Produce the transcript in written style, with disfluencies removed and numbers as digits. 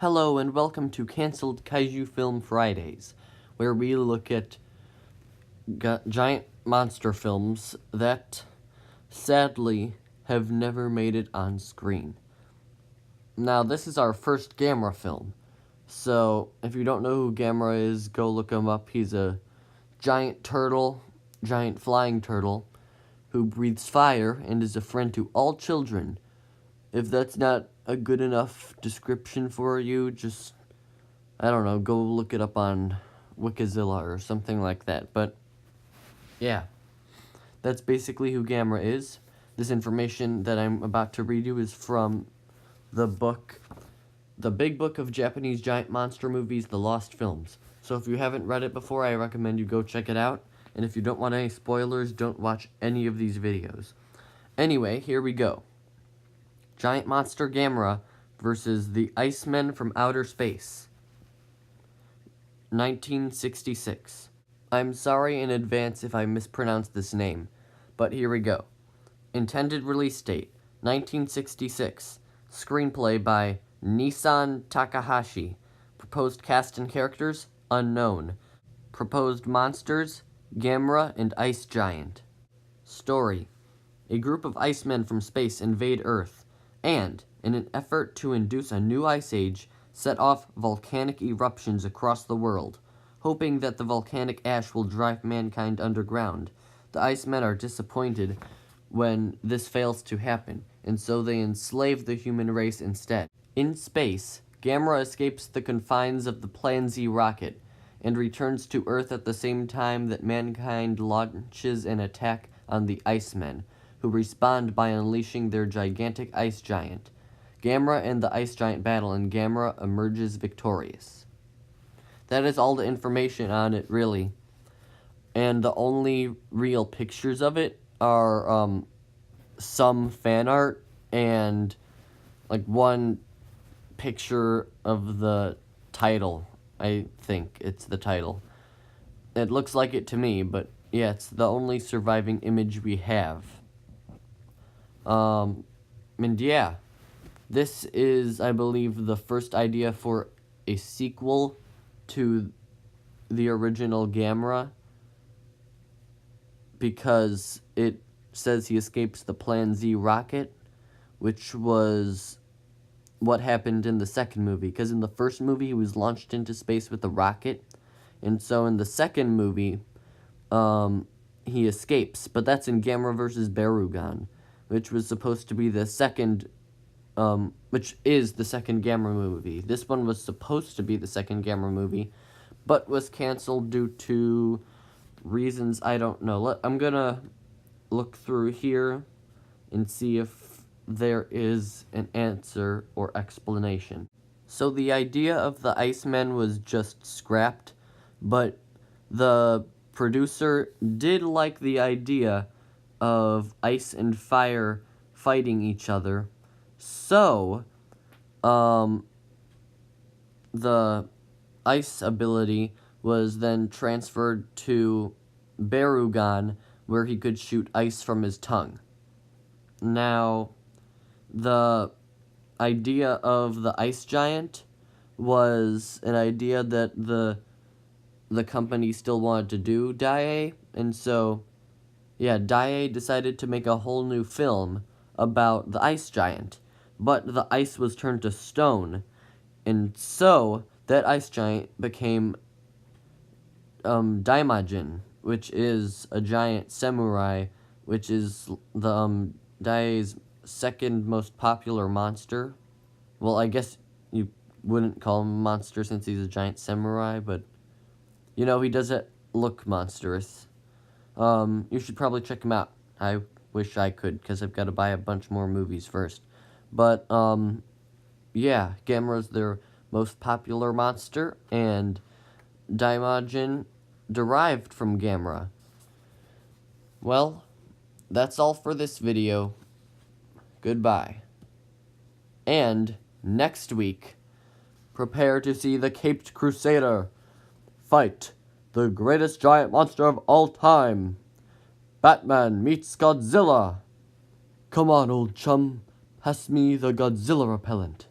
Hello and welcome to Cancelled Kaiju Film Fridays, where we look at giant monster films that, sadly, have never made it on screen. Now, this is our first Gamera film, so if you don't know who Gamera is, go look him up. He's a giant flying turtle, who breathes fire and is a friend to all children. If that's not a good enough description for you, just, I don't know, go look it up on Godzilla or something like that. But, yeah, that's basically who Gamera is. This information that I'm about to read you is from the book, The Big Book of Japanese Giant Monster Movies, The Lost Films. So if you haven't read it before, I recommend you go check it out. And if you don't want any spoilers, don't watch any of these videos. Anyway, here we go. Giant Monster Gamera versus the Icemen from Outer Space. 1966. I'm sorry in advance if I mispronounce this name, but here we go. Intended release date, 1966. Screenplay by Nissan Takahashi. Proposed cast and characters, unknown. Proposed monsters, Gamera and Ice Giant. Story. A group of Icemen from space invade Earth, and, in an effort to induce a new ice age, set off volcanic eruptions across the world, hoping that the volcanic ash will drive mankind underground. The Icemen are disappointed when this fails to happen, and so they enslave the human race instead. In space, Gamera escapes the confines of the Plan Z rocket, and returns to Earth at the same time that mankind launches an attack on the Icemen, who respond by unleashing their gigantic ice giant. Gamera and the ice giant battle, and Gamera emerges victorious. That is all the information on it, really. And the only real pictures of it are some fan art and like one picture of the title. I think it's the title. It looks like it to me, but yeah, it's the only surviving image we have. And yeah, this is, I believe, the first idea for a sequel to the original Gamera, because it says he escapes the Plan Z rocket, which was what happened in the second movie, because in the first movie he was launched into space with a rocket, and so in the second movie, he escapes, but that's in Gamera vs. Barugan, which was supposed to be the second, which is the second Gamera movie. This one was supposed to be the second Gamera movie, but was canceled due to reasons I don't know. I'm gonna look through here and see if there is an answer or explanation. So the idea of the Icemen was just scrapped, but the producer did like the idea of ice and fire fighting each other, so the ice ability was then transferred to Barugan, where he could shoot ice from his tongue. Now, the idea of the ice giant was an idea that the company still wanted to do, Daiei, and so, yeah, Daiei decided to make a whole new film about the ice giant, but the ice was turned to stone, and so that ice giant became Daimajin, which is a giant samurai, which is the Daiei's second most popular monster. Well, I guess you wouldn't call him a monster since he's a giant samurai, but you know, he doesn't look monstrous. You should probably check him out. I wish I could, because I've got to buy a bunch more movies first. But, yeah, Gamera's their most popular monster, and Daimajin derived from Gamera. Well, that's all for this video. Goodbye. And, next week, prepare to see the Caped Crusader fight the greatest giant monster of all time. Batman meets Godzilla. Come on, old chum. Pass me the Godzilla repellent.